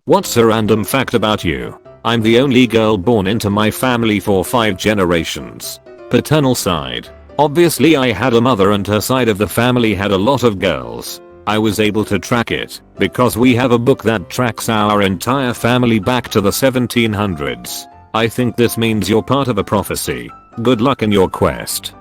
What's a random fact about you? I'm the only girl born into my family for 5 generations. Paternal side. Obviously I had a mother and her side of the family had a lot of girls. I was able to track it because we have a book that tracks our entire family back to the 1700s. I think this means you're part of a prophecy. Good luck in your quest.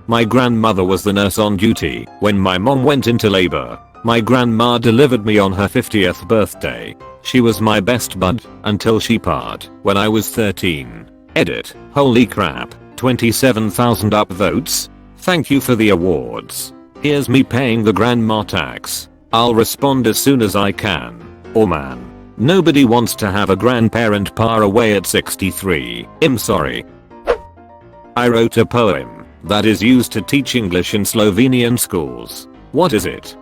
My grandmother was the nurse on duty when my mom went into labor. My grandma delivered me on her 50th birthday. She was my best bud until she parted when I was 13. Edit. Holy crap. 27,000 upvotes. Thank you for the awards. Here's me paying the grandma tax. I'll respond as soon as I can. Oh man. Nobody wants to have a grandparent pass away at 63. I'm sorry. I wrote a poem that is used to teach English in Slovenian schools. What is it?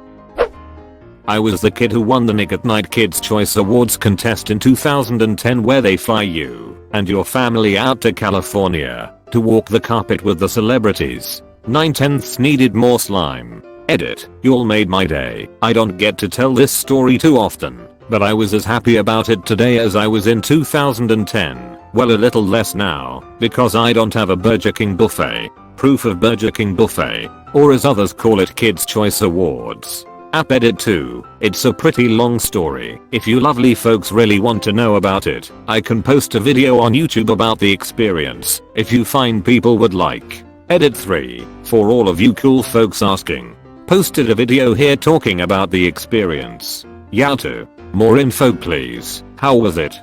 I was the kid who won the Nick at Night Kids Choice Awards contest in 2010 where they fly you and your family out to California to walk the carpet with the celebrities. 9/10 needed more slime. Edit. Y'all made my day. I don't get to tell this story too often, but I was as happy about it today as I was in 2010. Well, a little less now because I don't have a Burger King buffet. Proof of Burger King buffet, or as others call it, Kids Choice Awards. App Edit 2. It's a pretty long story. If you lovely folks really want to know about it, I can post a video on YouTube about the experience if you find people would like. Edit 3. For all of you cool folks asking, posted a video here talking about the experience. Yowto. More info please. How was it?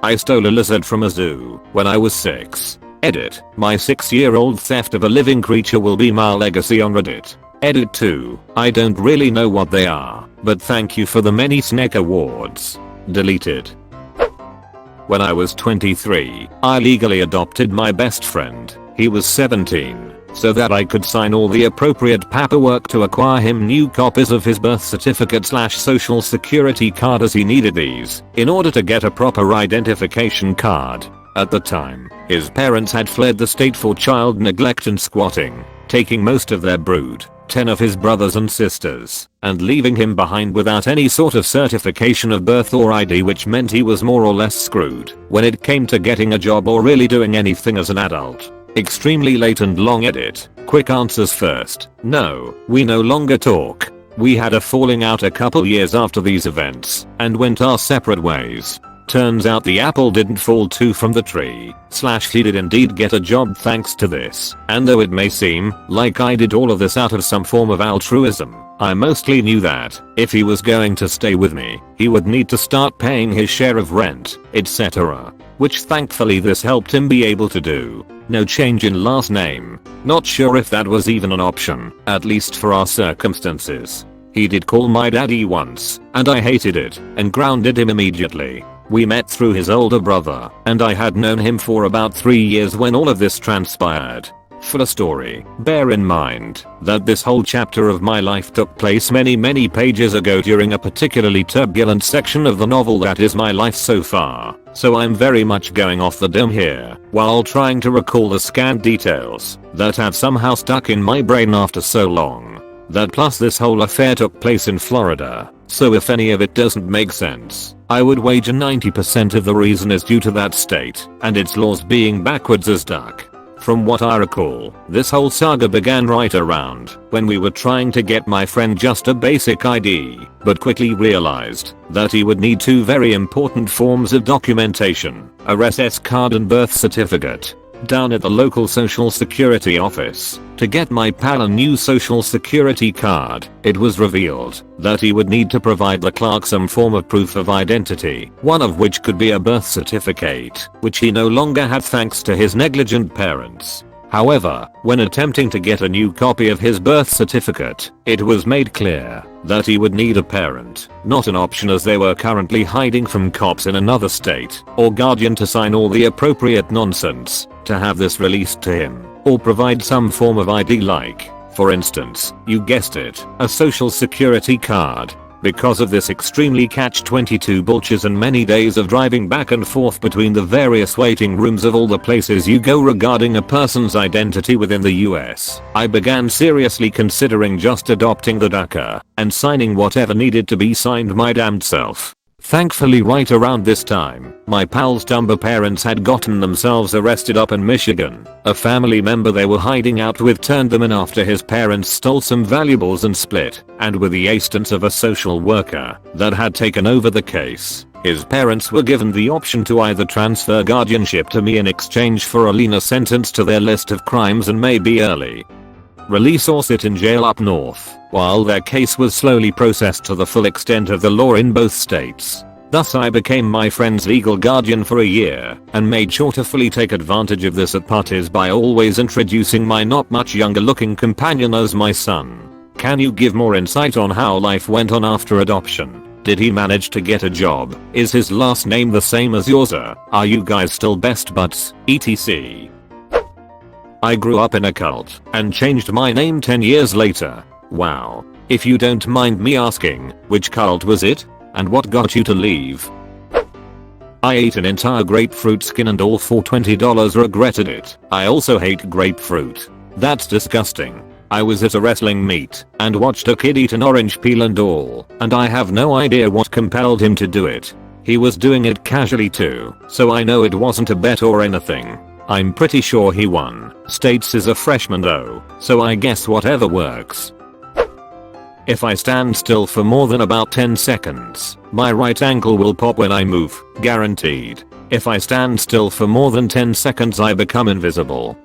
I stole a lizard from a zoo when I was 6. Edit. My 6-year-old theft of a living creature will be my legacy on Reddit. Edit 2. I don't really know what they are, but thank you for the many snake awards. Deleted. When I was 23, I legally adopted my best friend. He was 17, so that I could sign all the appropriate paperwork to acquire him new copies of his birth certificate / social security card as he needed these in order to get a proper identification card. At the time, his parents had fled the state for child neglect and squatting, taking most of their brood, 10 of his brothers and sisters, and leaving him behind without any sort of certification of birth or ID, which meant he was more or less screwed when it came to getting a job or really doing anything as an adult. Extremely late and long. Edit. Quick answers first. No, we no longer talk. We had a falling out a couple years after these events and went our separate ways. Turns out the apple didn't fall too from the tree / he did indeed get a job thanks to this, and though it may seem like I did all of this out of some form of altruism, I mostly knew that if he was going to stay with me, he would need to start paying his share of rent, etc. Which thankfully this helped him be able to do. No change in last name. Not sure if that was even an option, at least for our circumstances. He did call my daddy once, and I hated it and grounded him immediately. We met through his older brother, and I had known him for about 3 years when all of this transpired. Full story. Bear in mind that this whole chapter of my life took place many pages ago during a particularly turbulent section of the novel that is my life so far, so I'm very much going off the dome here while trying to recall the scant details that have somehow stuck in my brain after so long. That plus this whole affair took place in Florida, so if any of it doesn't make sense, I would wager 90% of the reason is due to that state and its laws being backwards as duck. From what I recall, this whole saga began right around when we were trying to get my friend just a basic ID, but quickly realized that he would need 2 very important forms of documentation, a RSS card and birth certificate. Down at the local social security office to get my pal a new social security card, it was revealed that he would need to provide the clerk some form of proof of identity, one of which could be a birth certificate, which he no longer had thanks to his negligent parents. However, when attempting to get a new copy of his birth certificate, it was made clear that he would need a parent, not an option as they were currently hiding from cops in another state, or guardian to sign all the appropriate nonsense to have this released to him, or provide some form of ID like, for instance, you guessed it, a social security card. Because of this extremely catch-22 bullshit and many days of driving back and forth between the various waiting rooms of all the places you go regarding a person's identity within the US, I began seriously considering just adopting the DACA and signing whatever needed to be signed my damned self. Thankfully right around this time, my pal's Dumber parents had gotten themselves arrested up in Michigan. A family member they were hiding out with turned them in after his parents stole some valuables and split, and with the assistance of a social worker that had taken over the case, his parents were given the option to either transfer guardianship to me in exchange for a leaner sentence to their list of crimes and maybe early release or sit in jail up north, while their case was slowly processed to the full extent of the law in both states. Thus I became my friend's legal guardian for a year, and made sure to fully take advantage of this at parties by always introducing my not much younger looking companion as my son. Can you give more insight on how life went on after adoption? Did he manage to get a job? Is his last name the same as yours? Are you guys still best buds? etc. I grew up in a cult and changed my name 10 years later. Wow. If you don't mind me asking, which cult was it? And what got you to leave? I ate an entire grapefruit skin and all for $20, regretted it. I also hate grapefruit. That's disgusting. I was at a wrestling meet and watched a kid eat an orange peel and all, and I have no idea what compelled him to do it. He was doing it casually too, so I know it wasn't a bet or anything. I'm pretty sure he won. States is a freshman though, so I guess whatever works. If I stand still for more than about 10 seconds, my right ankle will pop when I move, guaranteed. If I stand still for more than 10 seconds I become invisible.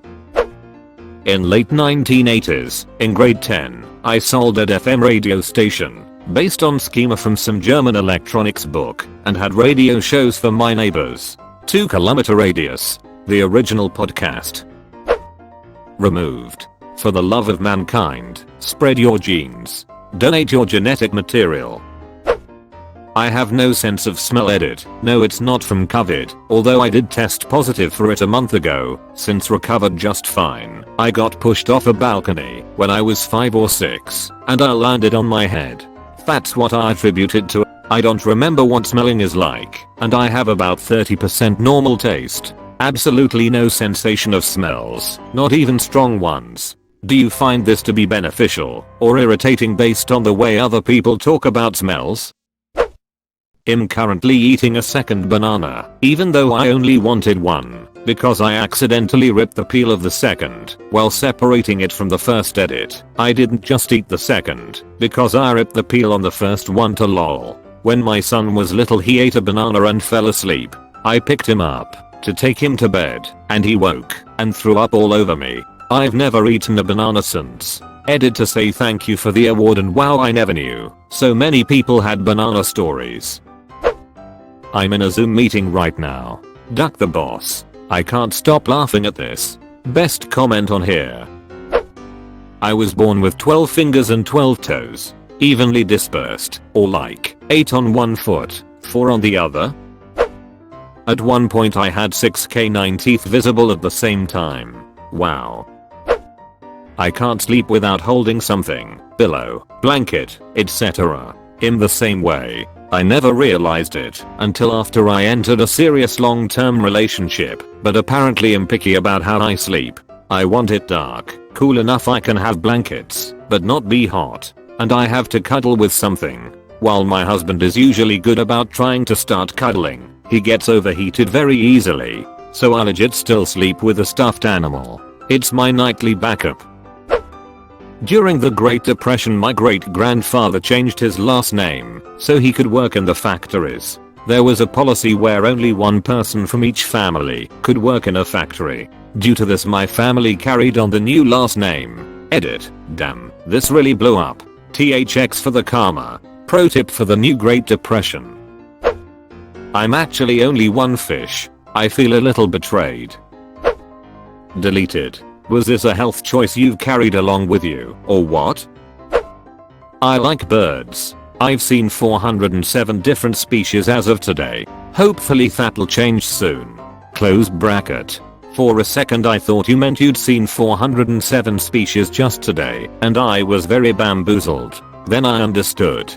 In late 1980s, in grade 10, I sold an FM radio station, based on schema from some German electronics book, and had radio shows for my neighbors. 2-kilometer radius. The original podcast. Removed. For the love of mankind, spread your genes. Donate your genetic material. I have no sense of smell. Edit. No, it's not from COVID, although I did test positive for it a month ago, since recovered just fine. I got pushed off a balcony when I was 5 or 6, and I landed on my head. That's what I attribute it to. I don't remember what smelling is like, and I have about 30% normal taste. Absolutely no sensation of smells, not even strong ones. Do you find this to be beneficial or irritating based on the way other people talk about smells? I'm currently eating a second banana, even though I only wanted one, because I accidentally ripped the peel of the second while separating it from the first. Edit. I didn't just eat the second, because I ripped the peel on the first one to lol. When my son was little he ate a banana and fell asleep. I picked him up to take him to bed, and he woke and threw up all over me. I've never eaten a banana since. Edit to say thank you for the award, and wow, I never knew so many people had banana stories. I'm in a Zoom meeting right now. Duck the boss. I can't stop laughing at this. Best comment on here. I was born with 12 fingers and 12 toes. Evenly dispersed, or like 8 on one foot, 4 on the other. At one point I had 6 canine teeth visible at the same time. Wow. I can't sleep without holding something, pillow, blanket, etc. In the same way, I never realized it until after I entered a serious long-term relationship, but apparently am picky about how I sleep. I want it dark, cool enough I can have blankets, but not be hot, and I have to cuddle with something. While my husband is usually good about trying to start cuddling, he gets overheated very easily, so I legit still sleep with a stuffed animal. It's my nightly backup. During the Great Depression my great-grandfather changed his last name so he could work in the factories. There was a policy where only one person from each family could work in a factory. Due to this my family carried on the new last name. Edit. Damn, this really blew up. THX for the karma. Pro tip for the new Great Depression. I'm actually only one fish. I feel a little betrayed. Deleted. Was this a health choice you've carried along with you, or what? I like birds. I've seen 407 different species as of today. Hopefully that'll change soon. Close bracket. For a second I thought you meant you'd seen 407 species just today, and I was very bamboozled. Then I understood.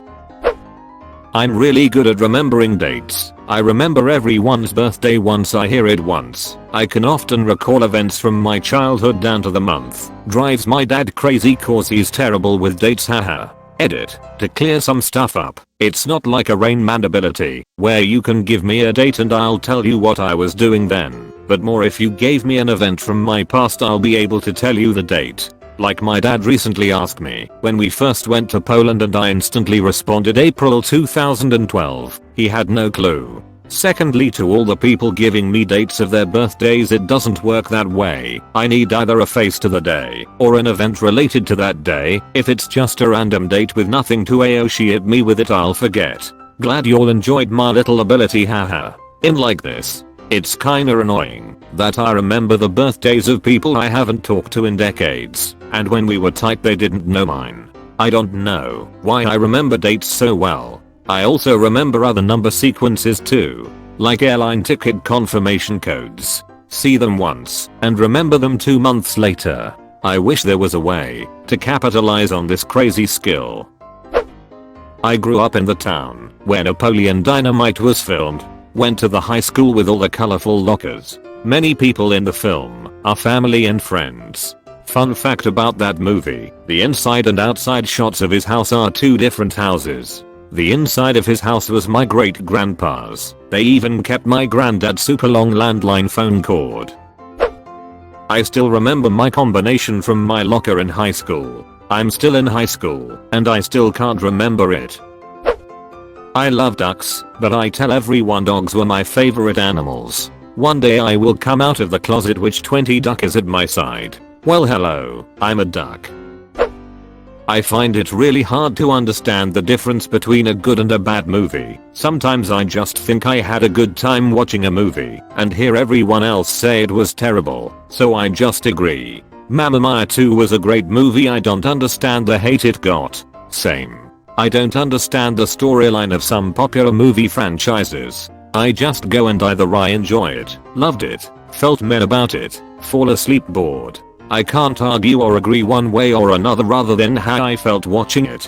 I'm really good at remembering dates. I remember everyone's birthday once I hear it once. I can often recall events from my childhood down to the month. Drives my dad crazy cause he's terrible with dates, haha. Edit. To clear some stuff up, it's not like a Rain Man ability, where you can give me a date and I'll tell you what I was doing then, but more if you gave me an event from my past I'll be able to tell you the date. Like my dad recently asked me when we first went to Poland and I instantly responded April 2012. He had no clue. Secondly, to all the people giving me dates of their birthdays, it doesn't work that way. I need either a face to the day or an event related to that day. If it's just a random date with nothing to associate me with it, I'll forget. Glad you all enjoyed my little ability, haha. In like this, it's kinda annoying that I remember the birthdays of people I haven't talked to in decades, and when we were tight they didn't know mine. I don't know why I remember dates so well. I also remember other number sequences too, like airline ticket confirmation codes. See them once and remember them 2 months later. I wish there was a way to capitalize on this crazy skill. I grew up in the town where Napoleon Dynamite was filmed. Went to the high school with all the colorful lockers. Many people in the film are family and friends. Fun fact about that movie, the inside and outside shots of his house are 2 different houses. The inside of his house was my great grandpa's. They even kept my granddad's super long landline phone cord. I still remember my combination from my locker in high school. I'm still in high school and I still can't remember it. I love ducks, but I tell everyone dogs were my favorite animals. One day I will come out of the closet which 20 duck is at my side. Well, hello, I'm a duck. I find it really hard to understand the difference between a good and a bad movie. Sometimes I just think I had a good time watching a movie and hear everyone else say it was terrible, so I just agree. Mamma Mia 2 was a great movie. I don't understand the hate it got. Same. I don't understand the storyline of some popular movie franchises. I just go and either I enjoy it, loved it, felt meh about it, fall asleep bored. I can't argue or agree one way or another other than how I felt watching it.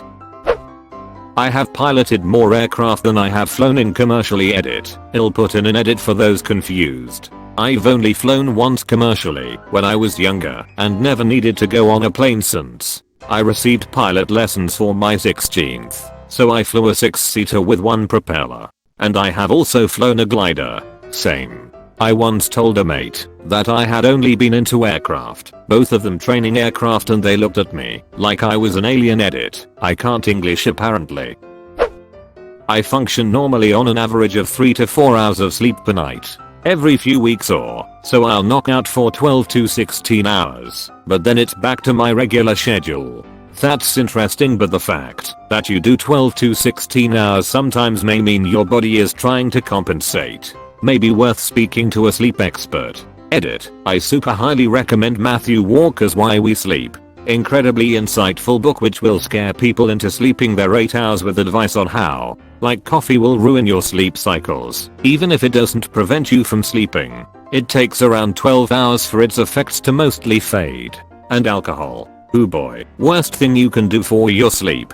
I have piloted more aircraft than I have flown in commercially. Edit. I'll put in an edit for those confused. I've only flown once commercially when I was younger and never needed to go on a plane since. I received pilot lessons for my 16th, so I flew a 6-seater with 1 propeller. And I have also flown a glider. Same. I once told a mate that I had only been into aircraft, both of them training aircraft, and they looked at me like I was an alien. Edit. I can't English apparently. I function normally on an average of 3 to 4 hours of sleep per night. Every few weeks or so I'll knock out for 12 to 16 hours, but then it's back to my regular schedule. That's interesting, but the fact that you do 12 to 16 hours sometimes may mean your body is trying to compensate. Maybe worth speaking to a sleep expert. Edit. I super highly recommend Matthew Walker's Why We Sleep. Incredibly insightful book which will scare people into sleeping their 8 hours with advice on how, like coffee, will ruin your sleep cycles. Even if it doesn't prevent you from sleeping, it takes around 12 hours for its effects to mostly fade. And alcohol. Ooh boy, worst thing you can do for your sleep.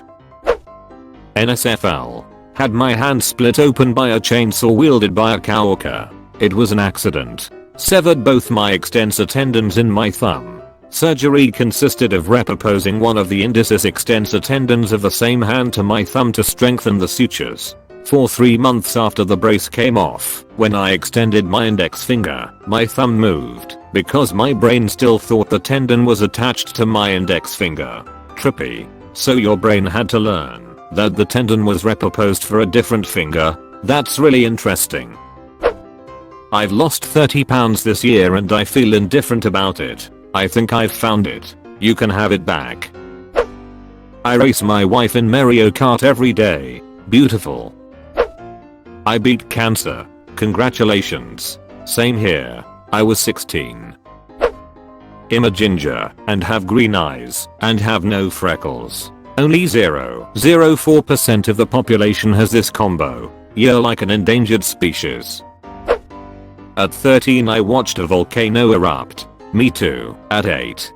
NSFL. Had my hand split open by a chainsaw wielded by a coworker. It was an accident. Severed both my extensor tendons in my thumb. Surgery consisted of reposing one of the indicis extensor tendons of the same hand to my thumb to strengthen the sutures. For 3 months after the brace came off, when I extended my index finger, my thumb moved because my brain still thought the tendon was attached to my index finger. Trippy. So your brain had to learn that the tendon was reposed for a different finger. That's really interesting. I've lost 30 pounds this year and I feel indifferent about it. I think I've found it. You can have it back. I race my wife in Mario Kart every day. Beautiful. I beat cancer. Congratulations. Same here. I was 16. I'm a ginger and have green eyes and have no freckles. Only 0.04% of the population has this combo. You're like an endangered species. At 13 I watched a volcano erupt. Me too. At 8.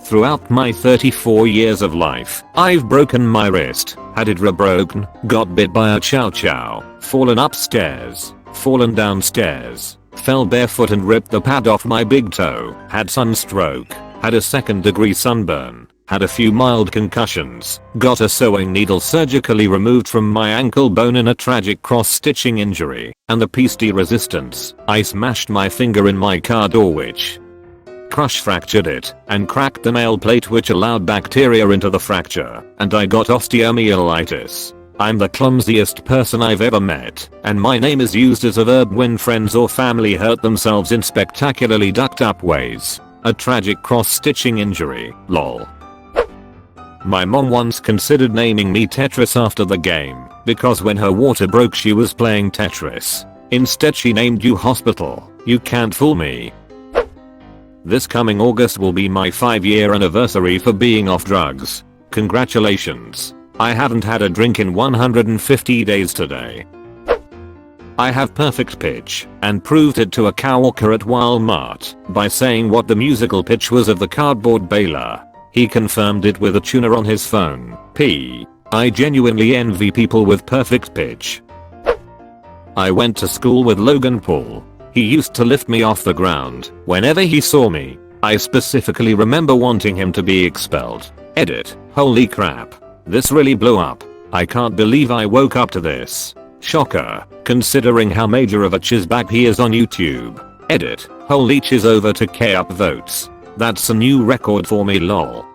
Throughout my 34 years of life, I've broken my wrist, had it rebroken, got bit by a chow chow, fallen upstairs, fallen downstairs, fell barefoot and ripped the pad off my big toe, had sunstroke, had a second-degree sunburn, had a few mild concussions, got a sewing needle surgically removed from my ankle bone in a tragic cross-stitching injury, and the piece de resistance, I smashed my finger in my car door which crush fractured it, and cracked the nail plate which allowed bacteria into the fracture, and I got osteomyelitis. I'm the clumsiest person I've ever met, and my name is used as a verb when friends or family hurt themselves in spectacularly ducked up ways. A tragic cross-stitching injury, lol. My mom once considered naming me Tetris after the game, because when her water broke she was playing Tetris. Instead she named you Hospital. You can't fool me. This coming August will be my 5-year anniversary for being off drugs. Congratulations. I haven't had a drink in 150 days today. I have perfect pitch, and proved it to a coworker at Walmart by saying what the musical pitch was of the cardboard baler. He confirmed it with a tuner on his phone. I genuinely envy people with perfect pitch. I went to school with Logan Paul. He used to lift me off the ground whenever he saw me. I specifically remember wanting him to be expelled. Edit. Holy crap. This really blew up. I can't believe I woke up to this. Shocker, considering how major of a chizbag he is on YouTube. Edit. Holy chiz over to K up votes. That's a new record for me lol.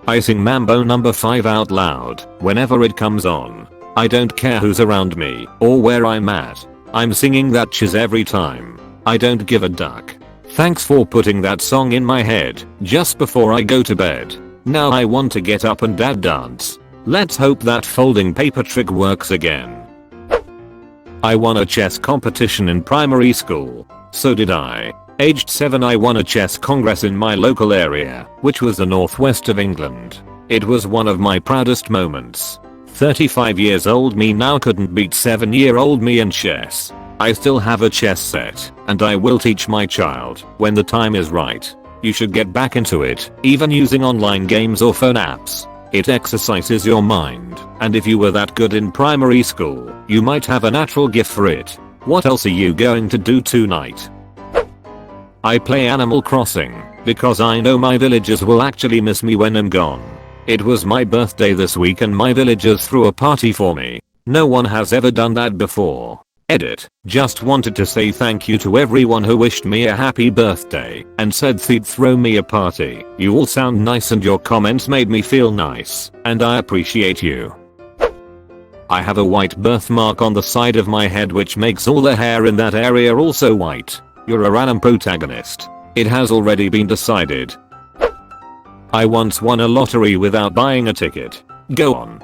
I sing Mambo number 5 out loud whenever it comes on. I don't care who's around me or where I'm at. I'm singing that chiz every time. I don't give a duck. Thanks for putting that song in my head just before I go to bed. Now I want to get up and dad dance. Let's hope that folding paper trick works again. I won a chess competition in primary school. So did I. Aged 7 I won a chess congress in my local area, which was the northwest of England. It was one of my proudest moments. 35 years old me now couldn't beat 7-year-old me in chess. I still have a chess set, and I will teach my child when the time is right. You should get back into it, even using online games or phone apps. It exercises your mind, and if you were that good in primary school, you might have a natural gift for it. What else are you going to do tonight? I play Animal Crossing, because I know my villagers will actually miss me when I'm gone. It was my birthday this week and my villagers threw a party for me. No one has ever done that before. Edit. Just wanted to say thank you to everyone who wished me a happy birthday and said they'd throw me a party. You all sound nice and your comments made me feel nice, and I appreciate you. I have a white birthmark on the side of my head which makes all the hair in that area also white. You're a random protagonist. It has already been decided. I once won a lottery without buying a ticket. Go on.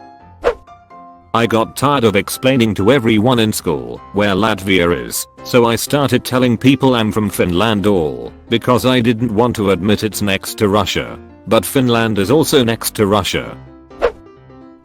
I got tired of explaining to everyone in school where Latvia is, so I started telling people I'm from Finland all because I didn't want to admit it's next to Russia. But Finland is also next to Russia.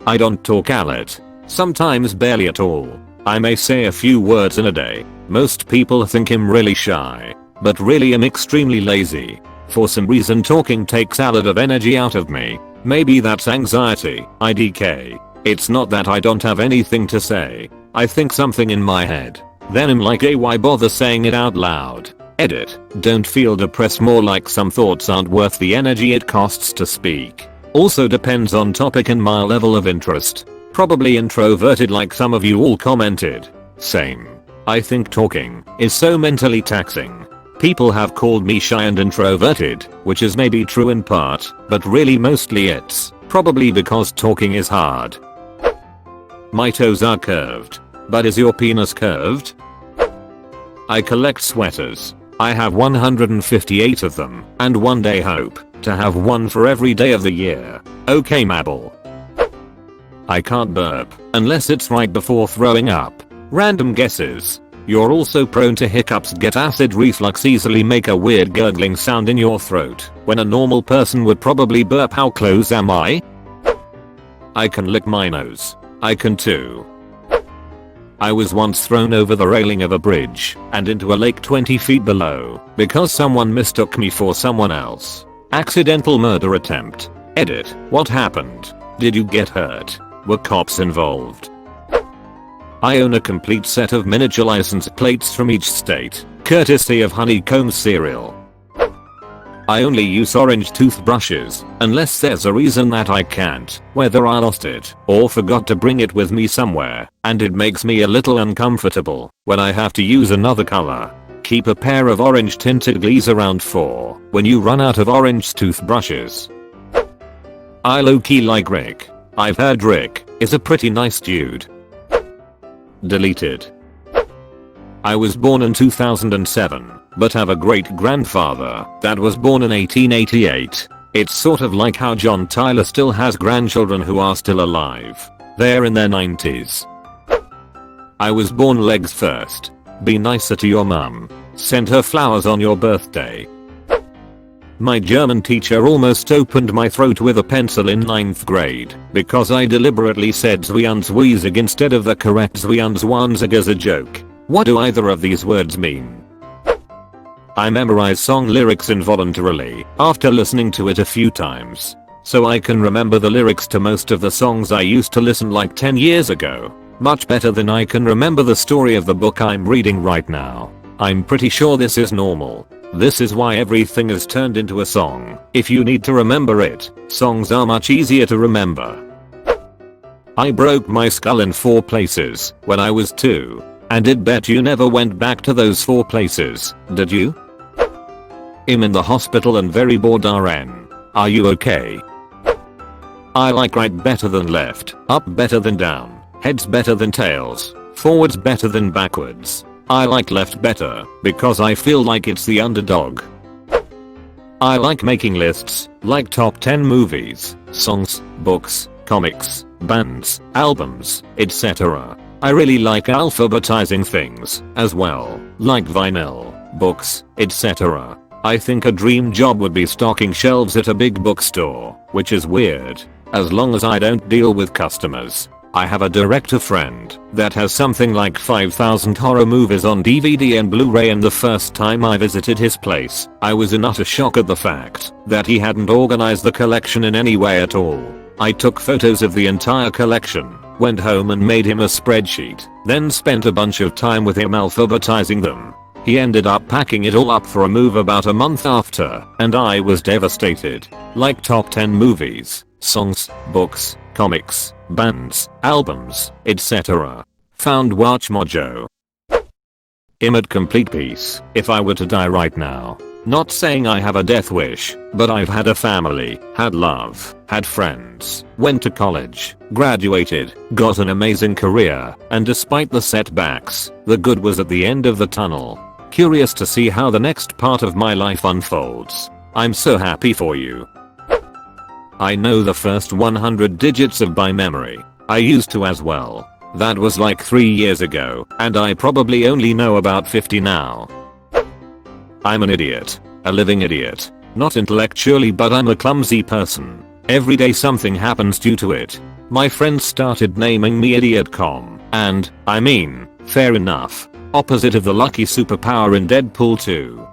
I don't talk a lot. Sometimes barely at all. I may say a few words in a day. Most people think I'm really shy, but really I'm extremely lazy. For some reason talking takes a lot of energy out of me. Maybe that's anxiety, IDK. It's not that I don't have anything to say. I think something in my head. Then I'm like, hey, why bother saying it out loud? Edit. Don't feel depressed, more like some thoughts aren't worth the energy it costs to speak. Also depends on topic and my level of interest. Probably introverted like some of you all commented. Same. I think talking is so mentally taxing. People have called me shy and introverted, which is maybe true in part, but really mostly it's probably because talking is hard. My toes are curved. But is your penis curved? I collect sweaters. I have 158 of them, and one day hope to have one for every day of the year. Okay, Mabel. I can't burp unless it's right before throwing up. Random guesses. You're also prone to hiccups, get acid reflux, easily make a weird gurgling sound in your throat when a normal person would probably burp. How close am I? I can lick my nose. I can too. I was once thrown over the railing of a bridge and into a lake 20 feet below because someone mistook me for someone else. Accidental murder attempt. Edit. What happened? Did you get hurt? Were cops involved? I own a complete set of miniature license plates from each state, courtesy of Honeycomb Cereal. I only use orange toothbrushes, unless there's a reason that I can't, whether I lost it or forgot to bring it with me somewhere, and it makes me a little uncomfortable when I have to use another color. Keep a pair of orange tinted Glees around for when you run out of orange toothbrushes. I low-key like Rick. I've heard Rick is a pretty nice dude. Deleted. I was born in 2007, but have a great grandfather that was born in 1888. It's sort of like how John Tyler still has grandchildren who are still alive. They're in their 90s. I was born legs first. Be nicer to your mum. Send her flowers on your birthday. My German teacher almost opened my throat with a pencil in 9th grade because I deliberately said Zwianzwiesig instead of the correct Zwianzwanzig as a joke. What do either of these words mean? I memorize song lyrics involuntarily after listening to it a few times, so I can remember the lyrics to most of the songs I used to listen like 10 years ago. Much better than I can remember the story of the book I'm reading right now. I'm pretty sure this is normal. This is why everything is turned into a song. If you need to remember it, songs are much easier to remember. I broke my skull in 4 places when I was 2. And did bet you never went back to those 4 places, did you? I'm in the hospital and very bored RN. Are you okay? I like right better than left, up better than down, heads better than tails, forwards better than backwards. I like left better because I feel like it's the underdog. I like making lists, like top 10 movies, songs, books, comics, bands, albums, etc. I really like alphabetizing things as well, like vinyl, books, etc. I think a dream job would be stocking shelves at a big bookstore, which is weird, as long as I don't deal with customers. I have a director friend that has something like 5,000 horror movies on DVD and Blu-ray, and the first time I visited his place, I was in utter shock at the fact that he hadn't organized the collection in any way at all. I took photos of the entire collection, went home and made him a spreadsheet, then spent a bunch of time with him alphabetizing them. He ended up packing it all up for a move about a month after, and I was devastated. Like top 10 movies, songs, books, comics, bands, albums, etc. Found Watch Mojo. I'm at complete peace if I were to die right now. Not saying I have a death wish, but I've had a family, had love, had friends, went to college, graduated, got an amazing career, and despite the setbacks, the good was at the end of the tunnel. Curious to see how the next part of my life unfolds. I'm so happy for you. I know the first 100 digits of by memory. I used to as well. That was like 3 years ago, and I probably only know about 50 now. I'm an idiot. A living idiot. Not intellectually, but I'm a clumsy person. Every day something happens due to it. My friends started naming me Idiot.com, and, I mean, fair enough. Opposite of the lucky superpower in Deadpool 2.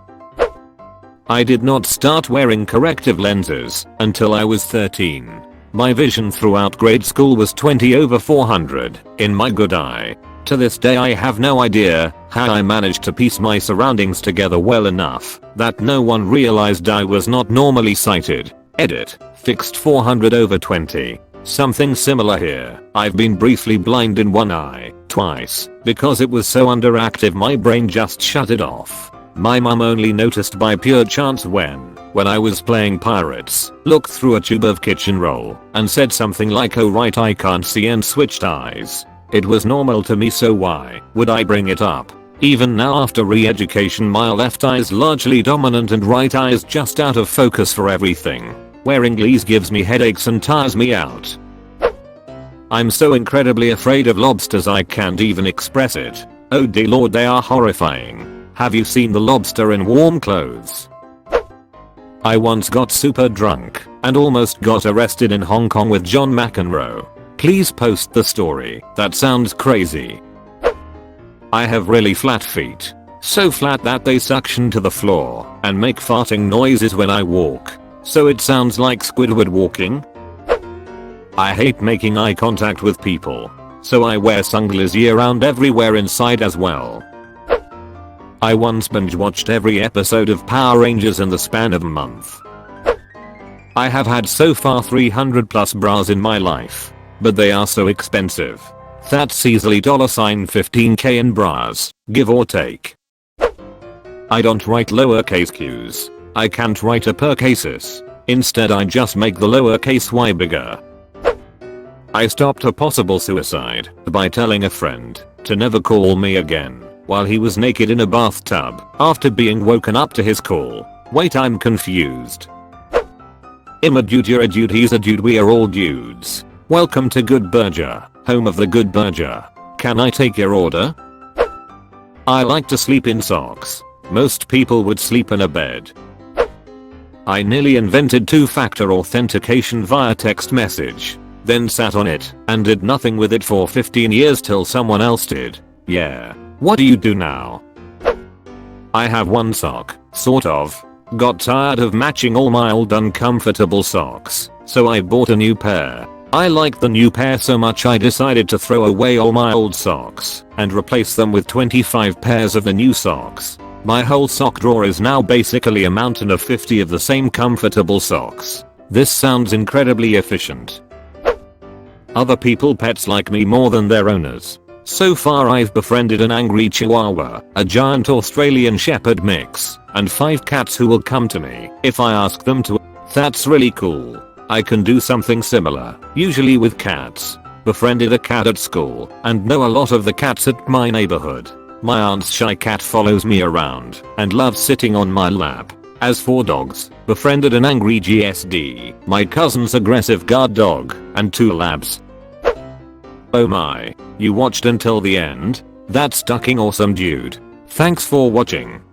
I did not start wearing corrective lenses until I was 13. My vision throughout grade school was 20/400 in my good eye. To this day I have no idea how I managed to piece my surroundings together well enough that no one realized I was not normally sighted. Edit. Fixed 400/20. Something similar here. I've been briefly blind in one eye, twice, because it was so underactive my brain just shut it off. My mum only noticed by pure chance when I was playing pirates, looked through a tube of kitchen roll and said something like, "Oh right, I can't see," and switched eyes. It was normal to me, so why would I bring it up? Even now after re-education, my left eye is largely dominant and right eye is just out of focus for everything. Wearing Glees gives me headaches and tires me out. I'm so incredibly afraid of lobsters I can't even express it. Oh dear lord, they are horrifying. Have you seen the lobster in warm clothes? I once got super drunk and almost got arrested in Hong Kong with John McEnroe. Please post the story. That sounds crazy. I have really flat feet. So flat that they suction to the floor and make farting noises when I walk. So it sounds like Squidward walking? I hate making eye contact with people. So I wear sunglasses year round everywhere inside as well. I once binge watched every episode of Power Rangers in the span of a month. I have had so far 300 plus bras in my life. But they are so expensive. That's easily $15k in bras, give or take. I don't write lowercase q's. I can't write uppercases. Instead I just make the lowercase y bigger. I stopped a possible suicide by telling a friend to never call me again while he was naked in a bathtub after being woken up to his call. Wait, I'm confused. I'm a dude, you're a dude, he's a dude, we are all dudes. Welcome to Good Burger, home of the Good Burger. Can I take your order? I like to sleep in socks. Most people would sleep in a bed. I nearly invented two-factor authentication via text message. Then sat on it and did nothing with it for 15 years till someone else did. Yeah. What do you do now? I have one sock, sort of. Got tired of matching all my old uncomfortable socks, so I bought a new pair. I liked the new pair so much I decided to throw away all my old socks and replace them with 25 pairs of the new socks. My whole sock drawer is now basically a mountain of 50 of the same comfortable socks. This sounds incredibly efficient. Other people pets like me more than their owners. So far I've befriended an angry chihuahua, a giant Australian shepherd mix, and 5 cats who will come to me if I ask them to. That's really cool. I can do something similar, usually with cats. Befriended a cat at school and know a lot of the cats at my neighborhood. My aunt's shy cat follows me around and loves sitting on my lap. As for dogs, befriended an angry GSD, my cousin's aggressive guard dog, and 2 labs. Oh my, you watched until the end? That's fucking awesome, dude. Thanks for watching.